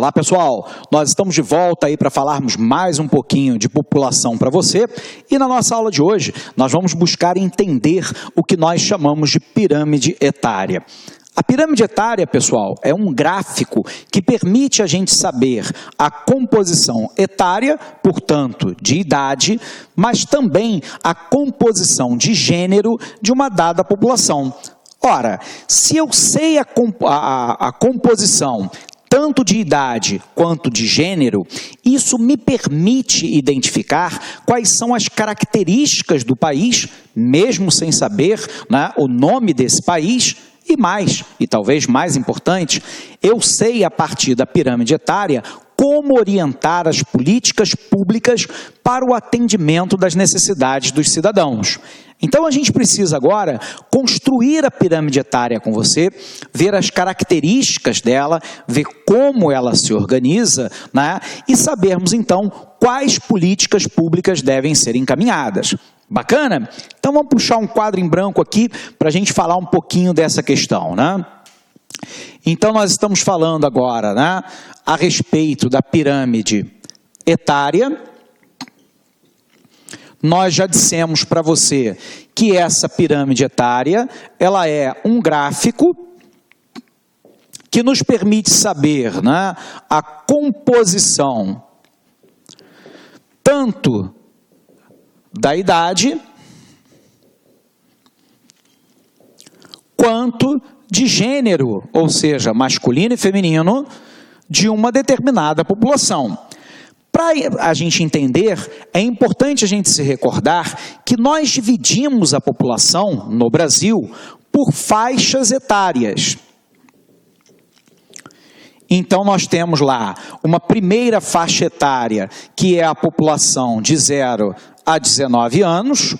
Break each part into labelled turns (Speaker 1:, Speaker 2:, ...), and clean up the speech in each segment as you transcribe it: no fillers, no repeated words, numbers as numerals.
Speaker 1: Olá pessoal, nós estamos de volta aí para falarmos mais um pouquinho de população para você e na nossa aula de hoje nós vamos buscar entender o que nós chamamos de pirâmide etária. A pirâmide etária, pessoal, é um gráfico que permite a gente saber a composição etária, portanto, de idade, mas também a composição de gênero de uma dada população. Ora, se eu sei a composição tanto de idade quanto de gênero, isso me permite identificar quais são as características do país, mesmo sem saber, né, o nome desse país, e mais, e talvez mais importante, eu sei a partir da pirâmide etária como orientar as políticas públicas para o atendimento das necessidades dos cidadãos. Então, a gente precisa agora construir a pirâmide etária com você, ver as características dela, ver como ela se organiza, né? E sabermos, então, quais políticas públicas devem ser encaminhadas. Bacana? Então, vamos puxar um quadro em branco aqui para a gente falar um pouquinho dessa questão, né? Então, nós estamos falando agora, né, a respeito da pirâmide etária. Nós já dissemos para você que essa pirâmide etária, ela é um gráfico que nos permite saber, né, a composição tanto da idade quanto de gênero, ou seja, masculino e feminino, de uma determinada população. Para a gente entender, é importante a gente se recordar que nós dividimos a população no Brasil por faixas etárias. Então, nós temos lá uma primeira faixa etária, que é a população de 0 a 19 anos,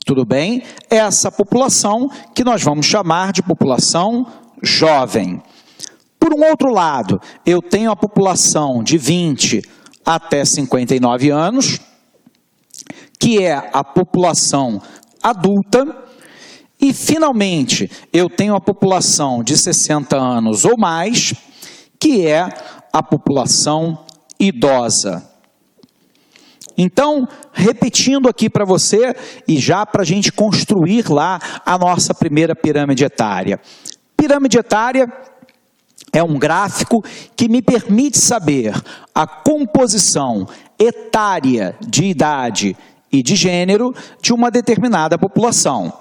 Speaker 1: tudo bem? Essa população que nós vamos chamar de população jovem. Por um outro lado, eu tenho a população de 20 até 59 anos, que é a população adulta, e finalmente eu tenho a população de 60 anos ou mais, que é a população idosa. Então, repetindo aqui para você, e já para a gente construir lá a nossa primeira pirâmide etária. Pirâmide etária é um gráfico que me permite saber a composição etária de idade e de gênero de uma determinada população.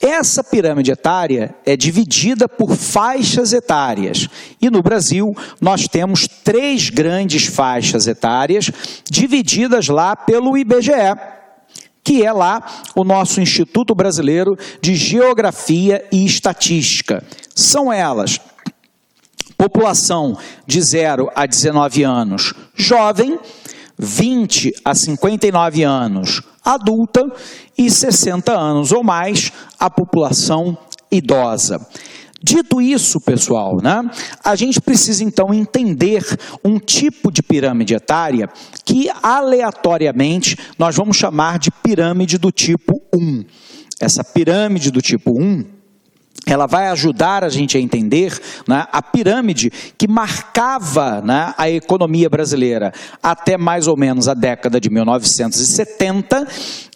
Speaker 1: Essa pirâmide etária é dividida por faixas etárias. E no Brasil, nós temos 3 grandes faixas etárias divididas lá pelo IBGE, que é lá o nosso Instituto Brasileiro de Geografia e Estatística. São elas: população de 0 a 19 anos, jovem, 20 a 59 anos, adulta, e 60 anos ou mais, a população idosa. Dito isso, pessoal, né, a gente precisa então entender um tipo de pirâmide etária que aleatoriamente nós vamos chamar de pirâmide do tipo 1. Essa pirâmide do tipo 1, ela vai ajudar a gente a entender, né, a pirâmide que marcava, né, a economia brasileira até mais ou menos a década de 1970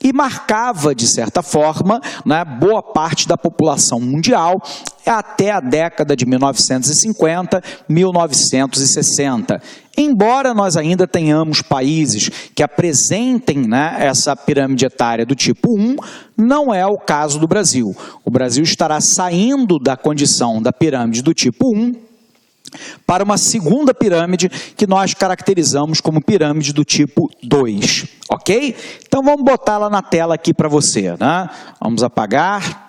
Speaker 1: e marcava, de certa forma, né, boa parte da população mundial até a década de 1950, 1960. Embora nós ainda tenhamos países que apresentem, né, essa pirâmide etária do tipo 1, não é o caso do Brasil. O Brasil estará saindo da condição da pirâmide do tipo 1 para uma segunda pirâmide que nós caracterizamos como pirâmide do tipo 2, ok? Então vamos botar ela na tela aqui para você, né? Vamos apagar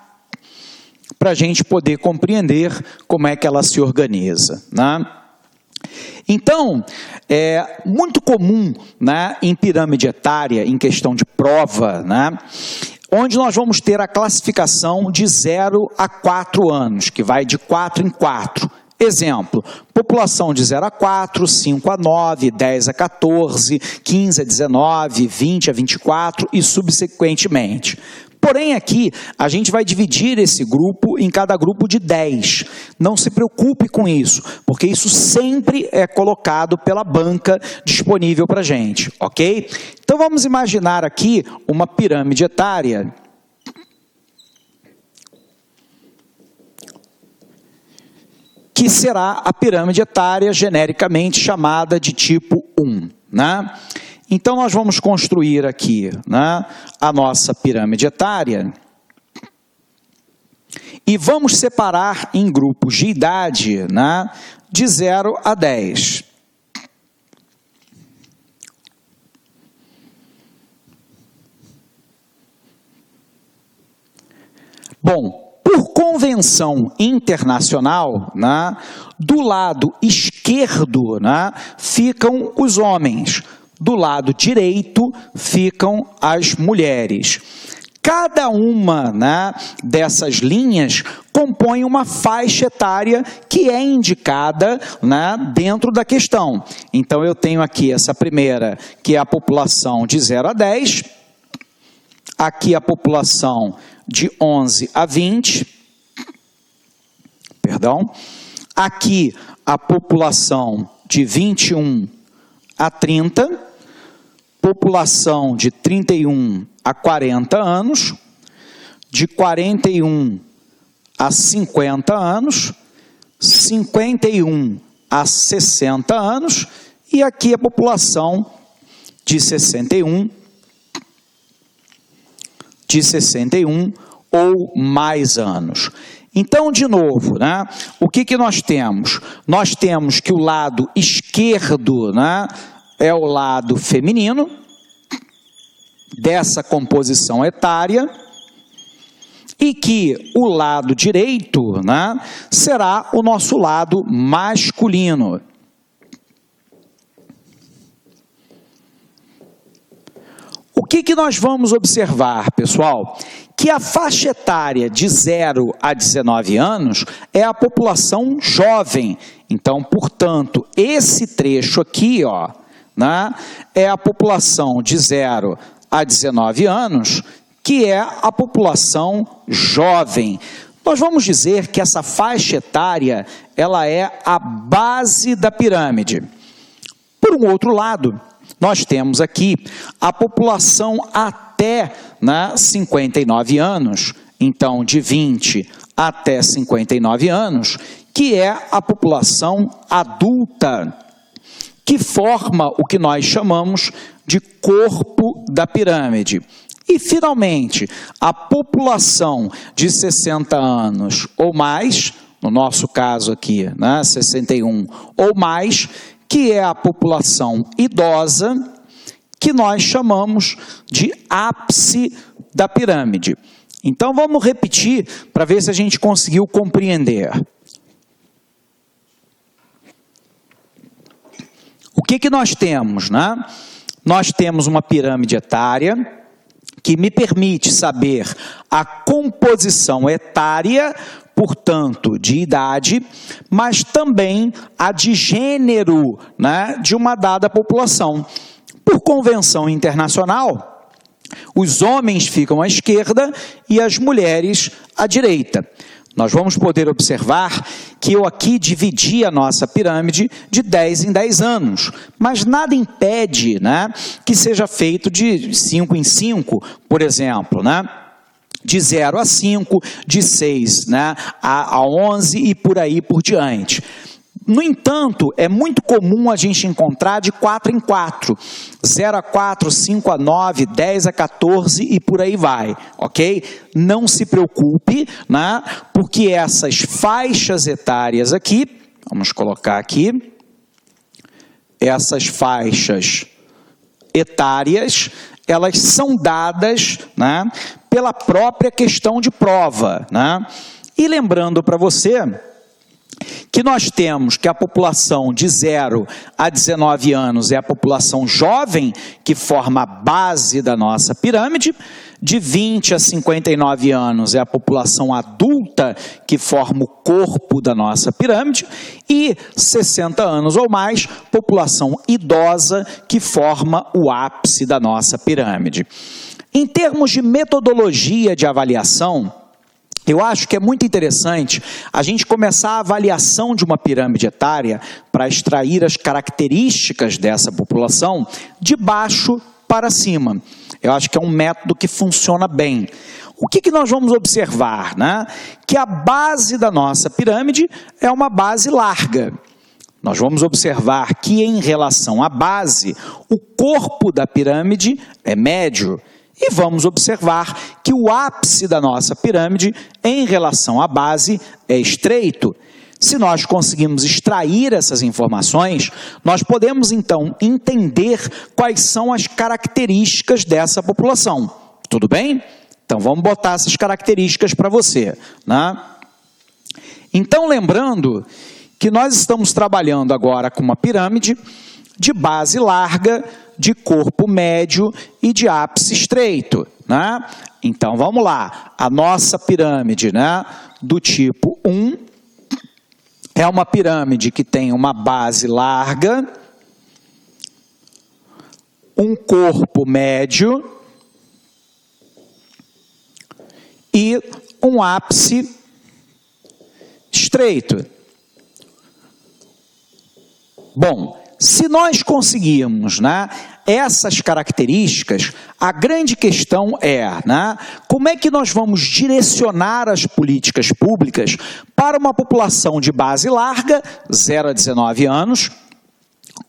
Speaker 1: para a gente poder compreender como é que ela se organiza, né? Então, é muito comum, né, em pirâmide etária, em questão de prova, né, onde nós vamos ter a classificação de 0 a 4 anos, que vai de 4 em 4. Exemplo, população de 0 a 4, 5 a 9, 10 a 14, 15 a 19, 20 a 24 e subsequentemente. Porém, aqui, a gente vai dividir esse grupo em cada grupo de 10. Não se preocupe com isso, porque isso sempre é colocado pela banca disponível para a gente, ok? Então, vamos imaginar aqui uma pirâmide etária que será a pirâmide etária genericamente chamada de tipo 1, né? Então, nós vamos construir aqui, né, a nossa pirâmide etária e vamos separar em grupos de idade, né, de 0 a 10. Bom, por convenção internacional, né, do lado esquerdo, né, ficam os homens, do lado direito ficam as mulheres. Cada uma, né, dessas linhas compõe uma faixa etária que é indicada, né, dentro da questão. Então, eu tenho aqui essa primeira, que é a população de 0 a 10, aqui a população de 11 a 20, aqui a população de 21 a 30, população de 31 a 40 anos, de 41 a 50 anos, 51 a 60 anos, e aqui a população de 61 ou mais anos. Então, de novo, né, o que nós temos? Nós temos que o lado esquerdo, né, é o lado feminino dessa composição etária e que o lado direito, né, será o nosso lado masculino. O que nós vamos observar, pessoal? Que a faixa etária de 0 a 19 anos é a população jovem. Então, portanto, esse trecho aqui, ó, né, é a população de 0 a 19 anos, que é a população jovem. Nós vamos dizer que essa faixa etária, ela é a base da pirâmide. Por um outro lado, nós temos aqui a população até, né, 59 anos, então de 20 até 59 anos, que é a população adulta, que forma o que nós chamamos de corpo da pirâmide. E, finalmente, a população de 60 anos ou mais, no nosso caso aqui, né, 61 ou mais, que é a população idosa, que nós chamamos de ápice da pirâmide. Então, vamos repetir para ver se a gente conseguiu compreender. O que nós temos, né? Nós temos uma pirâmide etária que me permite saber a composição etária, portanto, de idade, mas também a de gênero, né, de uma dada população. Por convenção internacional, os homens ficam à esquerda e as mulheres à direita. Nós vamos poder observar que eu aqui dividi a nossa pirâmide de 10 em 10 anos, mas nada impede, né, que seja feito de 5 em 5, por exemplo, né? De 0 a 5, de 6, né, a 11 e por aí por diante. No entanto, é muito comum a gente encontrar de 4 em 4, 0 a 4, 5 a 9, 10 a 14 e por aí vai, ok? Não se preocupe, né, porque essas faixas etárias aqui, vamos colocar aqui, essas faixas etárias, elas são dadas, né, pela própria questão de prova, né? E lembrando para você que nós temos que a população de 0 a 19 anos é a população jovem, que forma a base da nossa pirâmide, de 20 a 59 anos é a população adulta, que forma o corpo da nossa pirâmide, e 60 anos ou mais, população idosa, que forma o ápice da nossa pirâmide. Em termos de metodologia de avaliação, eu acho que é muito interessante a gente começar a avaliação de uma pirâmide etária para extrair as características dessa população de baixo para cima. Eu acho que é um método que funciona bem. O que nós vamos observar, né? Que a base da nossa pirâmide é uma base larga. Nós vamos observar que, em relação à base, o corpo da pirâmide é médio. E vamos observar que o ápice da nossa pirâmide, em relação à base, é estreito. Se nós conseguimos extrair essas informações, nós podemos, então, entender quais são as características dessa população. Tudo bem? Então, vamos botar essas características para você, né? Então, lembrando que nós estamos trabalhando agora com uma pirâmide de base larga, de corpo médio e de ápice estreito, né? Então, vamos lá. A nossa pirâmide, né, do tipo 1 é uma pirâmide que tem uma base larga, um corpo médio e um ápice estreito. Bom, se nós conseguirmos, né, essas características, a grande questão é, né, como é que nós vamos direcionar as políticas públicas para uma população de base larga, 0 a 19 anos,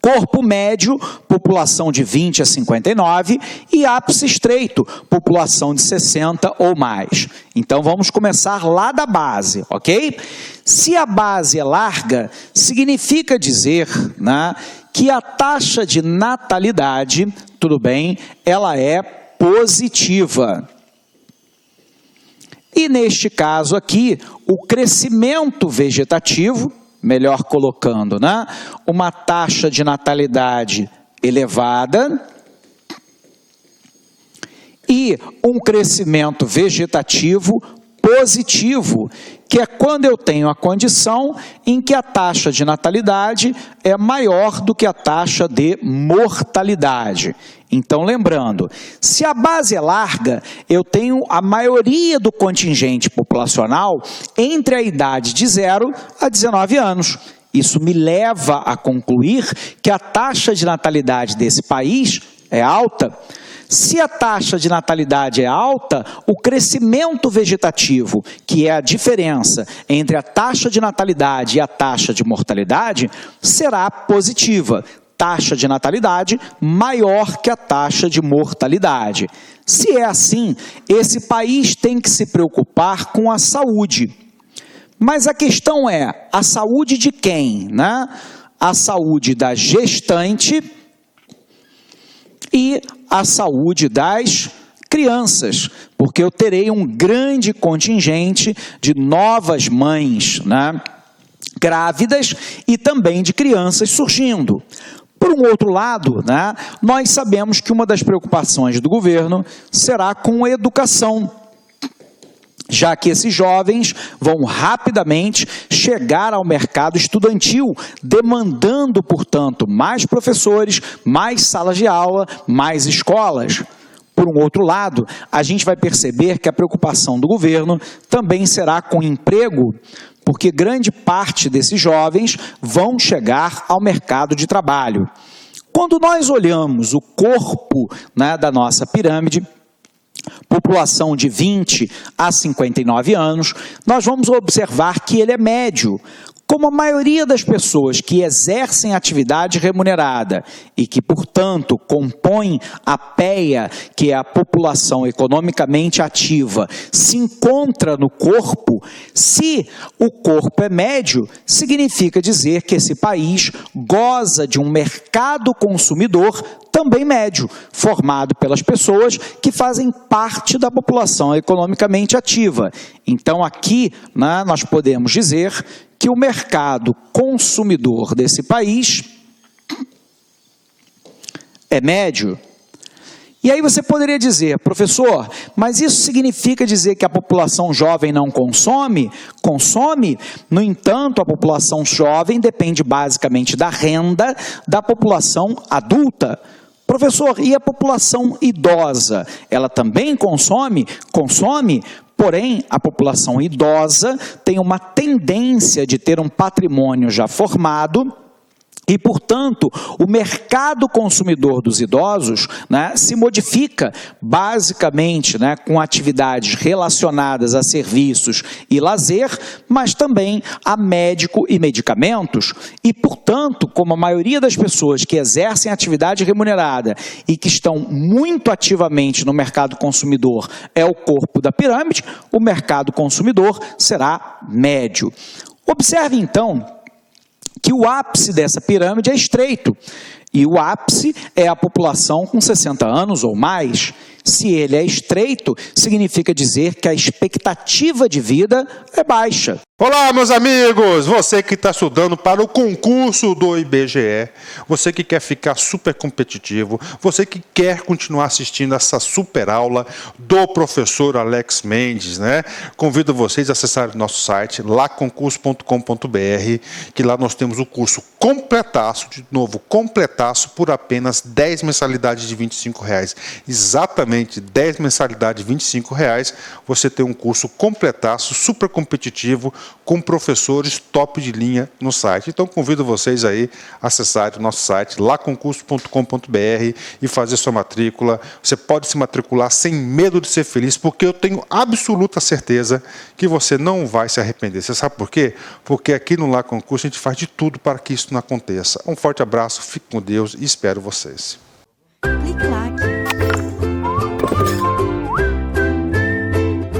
Speaker 1: corpo médio, população de 20 a 59, e ápice estreito, população de 60 ou mais. Então, vamos começar lá da base, ok? Se a base é larga, significa dizer, né, que a taxa de natalidade, tudo bem, ela é positiva. E neste caso aqui, o crescimento vegetativo, melhor colocando, né, uma taxa de natalidade elevada e um crescimento vegetativo positivo, que é quando eu tenho a condição em que a taxa de natalidade é maior do que a taxa de mortalidade. Então, lembrando, se a base é larga, eu tenho a maioria do contingente populacional entre a idade de 0 a 19 anos. Isso me leva a concluir que a taxa de natalidade desse país é alta. Se a taxa de natalidade é alta, o crescimento vegetativo, que é a diferença entre a taxa de natalidade e a taxa de mortalidade, será positiva. Taxa de natalidade maior que a taxa de mortalidade. Se é assim, esse país tem que se preocupar com a saúde. Mas a questão é, a saúde de quem, né? A saúde da gestante e a saúde das crianças, porque eu terei um grande contingente de novas mães, né, grávidas e também de crianças surgindo. Por um outro lado, né, nós sabemos que uma das preocupações do governo será com a educação, já que esses jovens vão rapidamente chegar ao mercado estudantil, demandando, portanto, mais professores, mais salas de aula, mais escolas. Por um outro lado, a gente vai perceber que a preocupação do governo também será com emprego, porque grande parte desses jovens vão chegar ao mercado de trabalho. Quando nós olhamos o corpo, né, da nossa pirâmide, população de 20 a 59 anos, nós vamos observar que ele é médio. Como a maioria das pessoas que exercem atividade remunerada e que, portanto, compõem a PEA, que é a população economicamente ativa, se encontra no corpo, se o corpo é médio, significa dizer que esse país goza de um mercado consumidor também médio, formado pelas pessoas que fazem parte da população economicamente ativa. Então, aqui, né, nós podemos dizer que o mercado consumidor desse país é médio. E aí você poderia dizer, professor, mas isso significa dizer que a população jovem não consome? Consome. No entanto, a população jovem depende basicamente da renda da população adulta. Professor, e a população idosa? Ela também consome? Consome. Porém, a população idosa tem uma tendência de ter um patrimônio já formado e, portanto, o mercado consumidor dos idosos, né, se modifica basicamente, né, com atividades relacionadas a serviços e lazer, mas também a médico e medicamentos. E, portanto, como a maioria das pessoas que exercem atividade remunerada e que estão muito ativamente no mercado consumidor é o corpo da pirâmide, o mercado consumidor será médio. Observe, então, que o ápice dessa pirâmide é estreito, e o ápice é a população com 60 anos ou mais. Se ele é estreito, significa dizer que a expectativa de vida é baixa.
Speaker 2: Olá, meus amigos! Você que está estudando para o concurso do IBGE, você que quer ficar super competitivo, você que quer continuar assistindo essa super aula do professor Alex Mendes, né? Convido vocês a acessarem o nosso site, laconcurso.com.br, que lá nós temos o curso completaço, de novo, completaço, por apenas 10 mensalidades de R$25. Exatamente 10 mensalidades de R$25, você tem um curso completaço, super competitivo, com professores top de linha no site. Então, convido vocês aí a acessarem o nosso site, laconcurso.com.br, e fazer sua matrícula. Você pode se matricular sem medo de ser feliz, porque eu tenho absoluta certeza que você não vai se arrepender. Você sabe por quê? Porque aqui no Lá Concurso a gente faz de tudo para que isso não aconteça. Um forte abraço, fique com Deus e espero vocês.
Speaker 3: Clique lá.